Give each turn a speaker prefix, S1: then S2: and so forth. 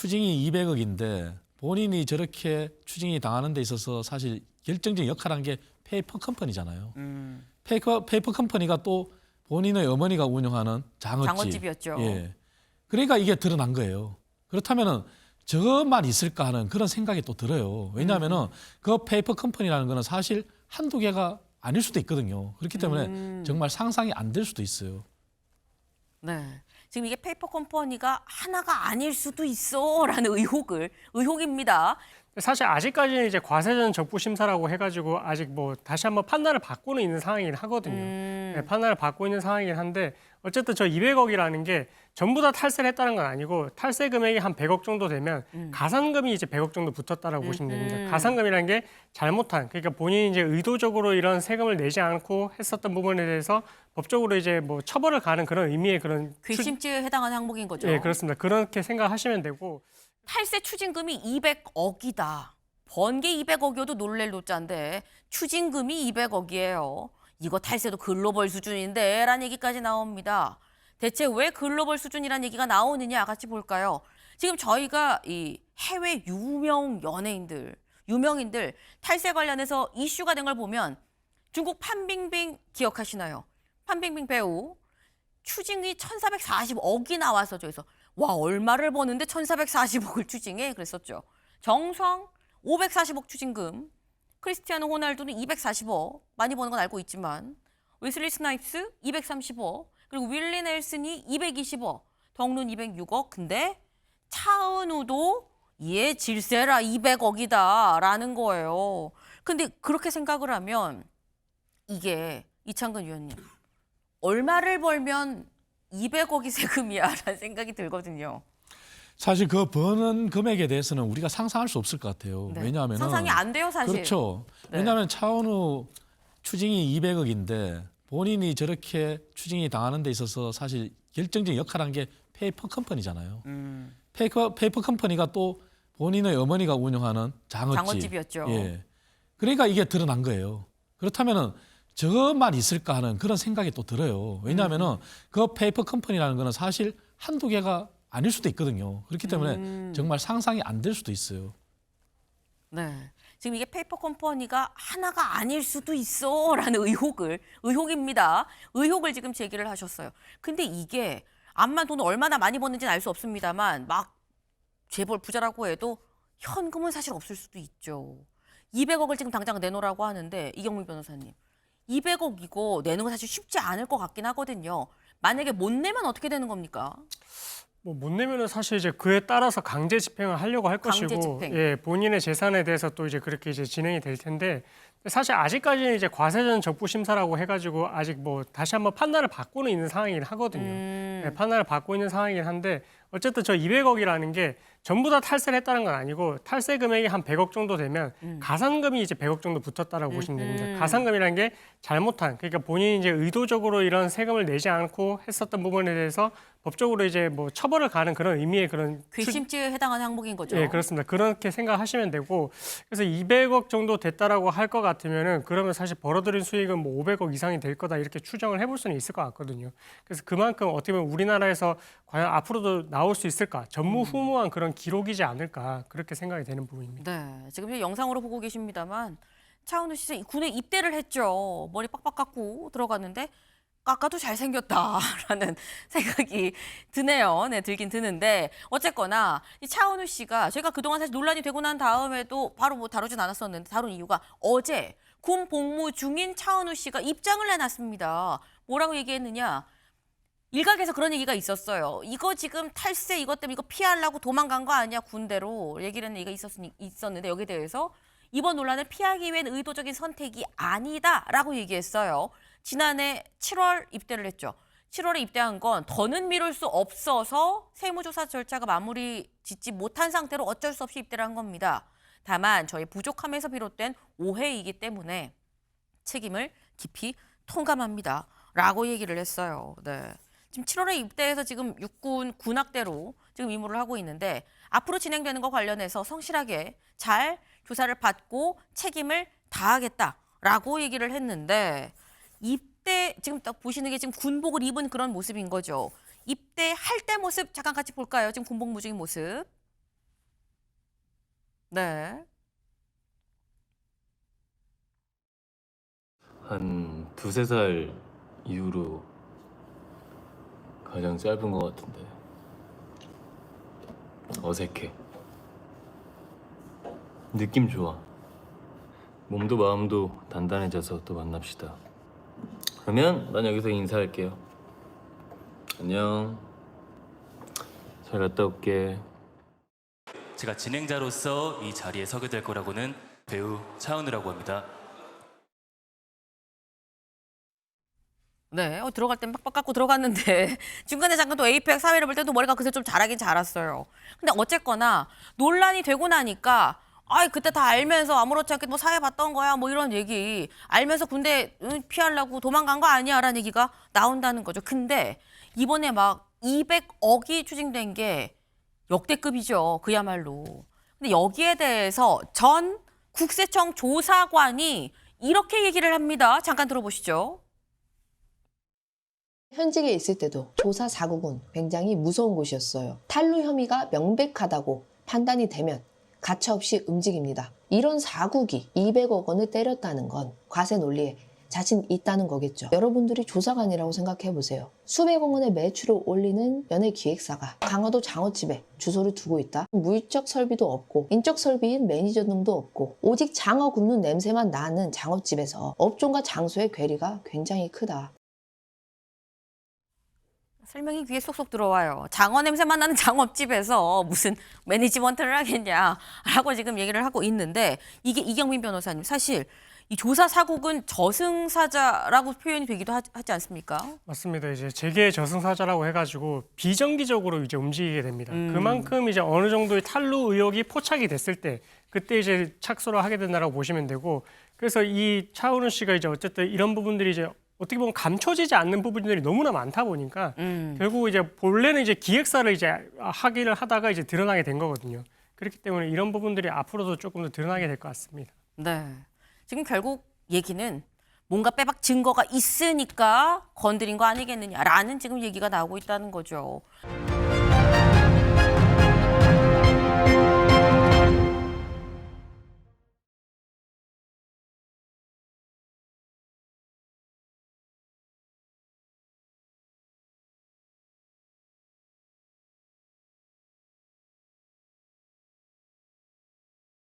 S1: 추징이 200억인데 본인이 저렇게 추징이 당하는 데 있어서 사실 결정적인 역할을 한 게 페이퍼 컴퍼니잖아요. 페이퍼 컴퍼니가 또 본인의 어머니가 운영하는
S2: 장어집이었죠.
S1: 예. 그러니까 이게 드러난 거예요. 그렇다면은 저것만 있을까 하는 그런 생각이 또 들어요. 왜냐하면은 그 페이퍼 컴퍼니라는 거는 사실 한두 개가 아닐 수도 있거든요. 그렇기 때문에 정말 상상이 안 될 수도 있어요.
S2: 네. 지금 이게 페이퍼 컴퍼니가 하나가 아닐 수도 있어라는 의혹입니다.
S3: 사실 아직까지는 이제 과세전 적부 심사라고 해가지고 아직 뭐 다시 한번 판단을 받고는 있는 상황이긴 하거든요. 네, 판단을 받고 있는 상황이긴 한데 어쨌든 저 200억이라는 게 전부 다 탈세를 했다는 건 아니고 탈세 금액이 한 100억 정도 되면 가산금이 이제 100억 정도 붙었다라고 보시면 됩니다. 가산금이라는 게 잘못한 그러니까 본인이 이제 의도적으로 이런 세금을 내지 않고 했었던 부분에 대해서 법적으로 이제 뭐 처벌을 가는 그런 의미의 그런
S2: 괘씸죄에 해당하는 항목인 거죠.
S3: 네, 그렇습니다. 그렇게 생각하시면 되고.
S2: 탈세 추징금이 200억이다. 번개 200억이어도 놀랄 노자인데 추징금이 200억이에요. 이거 탈세도 글로벌 수준인데 라는 얘기까지 나옵니다. 대체 왜 글로벌 수준이라는 얘기가 나오느냐 같이 볼까요? 지금 저희가 이 해외 유명인들 탈세 관련해서 이슈가 된 걸 보면 중국 판빙빙 기억하시나요? 판빙빙 배우 추징이 1,440억이 나와서 저기서 와 얼마를 버는데 1,440억을 추징해 그랬었죠. 정성 540억 추징금, 크리스티아노 호날두는 240억 많이 버는 건 알고 있지만 웨슬리 스나이프스 230억 그리고 윌리 넬슨이 220억, 덕룬 206억 근데 차은우도 얘 질세라 200억이다라는 거예요. 근데 그렇게 생각을 하면 이게 이창근 위원님 얼마를 벌면 200억이 세금이야라는 생각이 들거든요.
S1: 사실 그 버는 금액에 대해서는 우리가 상상할 수 없을 것 같아요.
S2: 네.
S1: 왜냐하면
S2: 상상이 안 돼요, 사실.
S1: 그렇죠.
S2: 네.
S1: 왜냐하면 차은우 추징이 200억인데 본인이 저렇게 추징이 당하는 데 있어서 사실 결정적인 역할을 한 게 페이퍼 컴퍼니잖아요. 페이퍼 컴퍼니가 또 본인의 어머니가 운영하는
S2: 장어집이었죠.
S1: 예. 그러니까 이게 드러난 거예요. 그렇다면은 저것만 있을까 하는 그런 생각이 또 들어요. 왜냐하면은 그 페이퍼 컴퍼니라는 거는 사실 한두 개가 아닐 수도 있거든요. 그렇기 때문에 정말 상상이 안 될 수도 있어요.
S2: 네. 지금 이게 페이퍼 컴퍼니가 하나가 아닐 수도 있어라는 의혹입니다. 의혹을 지금 제기를 하셨어요. 근데 이게 암만 돈을 얼마나 많이 버는지는 알 수 없습니다만 막 재벌 부자라고 해도 현금은 사실 없을 수도 있죠. 200억을 지금 당장 내놓으라고 하는데 이경미 변호사님 200억 이거 내는 거 사실 쉽지 않을 것 같긴 하거든요. 만약에 못 내면 어떻게 되는 겁니까?
S3: 뭐 못 내면은 사실 이제 그에 따라서 강제 집행을 하려고 할
S2: 강제
S3: 것이고,
S2: 집행.
S3: 예, 본인의 재산에 대해서 또 이제 그렇게 이제 진행이 될 텐데, 사실 아직까지는 이제 과세전 적부 심사라고 해가지고 아직 뭐 다시 한번 판단을 받고는 있는 상황이긴 하거든요. 예, 판단을 받고 있는 상황이긴 한데, 어쨌든 저 200억이라는 게 전부 다 탈세를 했다는 건 아니고 탈세 금액이 한 100억 정도 되면 가산금이 이제 100억 정도 붙었다라고 보시면 됩니다. 가산금이라는 게 잘못한 그러니까 본인이 이제 의도적으로 이런 세금을 내지 않고 했었던 부분에 대해서 법적으로 이제 뭐 처벌을 가는 그런 의미의 그런
S2: 괘씸죄에 해당하는 항목인 거죠.
S3: 예, 그렇습니다. 그렇게 생각하시면 되고 그래서 200억 정도 됐다라고 할 것 같으면은 그러면 사실 벌어들인 수익은 뭐 500억 이상이 될 거다 이렇게 추정을 해볼 수는 있을 것 같거든요. 그래서 그만큼 어떻게 보면 우리나라에서 과연 앞으로도 나올 수 있을까 전무후무한 그런 기록이지 않을까 그렇게 생각이 되는 부분입니다.
S2: 네, 지금 영상으로 보고 계십니다만 차은우 씨 군에 입대를 했죠. 머리 빡빡 깎고 들어갔는데 깎아도 잘생겼다라는 생각이 드네요. 네, 들긴 드는데 어쨌거나 이 차은우 씨가 저희가 그동안 사실 논란이 되고 난 다음에도 바로 뭐 다루진 않았었는데 다룬 이유가 어제 군 복무 중인 차은우 씨가 입장을 내놨습니다. 뭐라고 얘기했느냐? 일각에서 그런 얘기가 있었어요. 이거 지금 탈세 이것 때문에 이거 피하려고 도망간 거 아니야 군대로 얘기를 했는 얘기가 있었는데 여기에 대해서 이번 논란을 피하기 위한 의도적인 선택이 아니다라고 얘기했어요. 지난해 7월 입대를 했죠. 7월에 입대한 건 더는 미룰 수 없어서 세무조사 절차가 마무리 짓지 못한 상태로 어쩔 수 없이 입대를 한 겁니다. 다만 저희 부족함에서 비롯된 오해이기 때문에 책임을 깊이 통감합니다. 라고 얘기를 했어요. 네. 지금 7월에 입대해서 지금 육군 군악대로 지금 임무를 하고 있는데 앞으로 진행되는 거 관련해서 성실하게 잘 조사를 받고 책임을 다하겠다라고 얘기를 했는데 입대 지금 딱 보시는 게 지금 군복을 입은 그런 모습인 거죠. 입대할 때 모습 잠깐 같이 볼까요? 지금 군복 무중인 모습. 네.
S4: 한 두세 살 이후로 가장 짧은 것 같은데 어색해. 느낌 좋아. 몸도 마음도 단단해져서 또 만납시다. 그러면 난 여기서 인사할게요. 안녕. 잘 갔다 올게.
S5: 제가 진행자로서 이 자리에 서게 될 거라고는 배우 차은우라고 합니다.
S2: 네, 들어갈 땐 빡빡 깎고 들어갔는데 중간에 잠깐 또 에이펙 사회를 볼 때도 머리가 그새 좀 자라긴 자랐어요. 근데 어쨌거나 논란이 되고 나니까 아이 그때 다 알면서 아무렇지 않게 뭐 사회 봤던 거야 뭐 이런 얘기 알면서 군대 피하려고 도망간 거 아니야라는 얘기가 나온다는 거죠. 근데 이번에 막 200억이 추징된 게 역대급이죠. 그야말로. 근데 여기에 대해서 전 국세청 조사관이 이렇게 얘기를 합니다. 잠깐 들어보시죠.
S6: 현직에 있을 때도 조사 사국은 굉장히 무서운 곳이었어요. 탈루 혐의가 명백하다고 판단이 되면 가차없이 움직입니다. 이런 사국이 200억 원을 때렸다는 건 과세 논리에 자신 있다는 거겠죠. 여러분들이 조사관이라고 생각해 보세요. 수백억 원의 매출을 올리는 연예기획사가 강화도 장어집에 주소를 두고 있다. 물적 설비도 없고 인적 설비인 매니저 등도 없고 오직 장어 굽는 냄새만 나는 장어집에서 업종과 장소의 괴리가 굉장히 크다.
S2: 설명이 귀에 쏙쏙 들어와요. 장어 냄새만 나는 장어집에서 무슨 매니지먼트를 하겠냐라고 지금 얘기를 하고 있는데 이게 이경민 변호사님 사실 이 조사 사국은 저승사자라고 표현이 되기도 하지 않습니까?
S3: 맞습니다. 이제 재계 저승사자라고 해가지고 비정기적으로 이제 움직이게 됩니다. 그만큼 이제 어느 정도의 탈루 의혹이 포착이 됐을 때 그때 이제 착수를 하게 된다라고 보시면 되고 그래서 이 차은우 씨가 이제 어쨌든 이런 부분들이 이제 어떻게 보면 감춰지지 않는 부분들이 너무나 많다 보니까 결국 이제 본래는 이제 기획사를 이제 하기를 하다가 이제 드러나게 된 거거든요. 그렇기 때문에 이런 부분들이 앞으로도 조금 더 드러나게 될 것 같습니다.
S2: 네. 지금 결국 얘기는 뭔가 빼박 증거가 있으니까 건드린 거 아니겠느냐라는 지금 얘기가 나오고 있다는 거죠.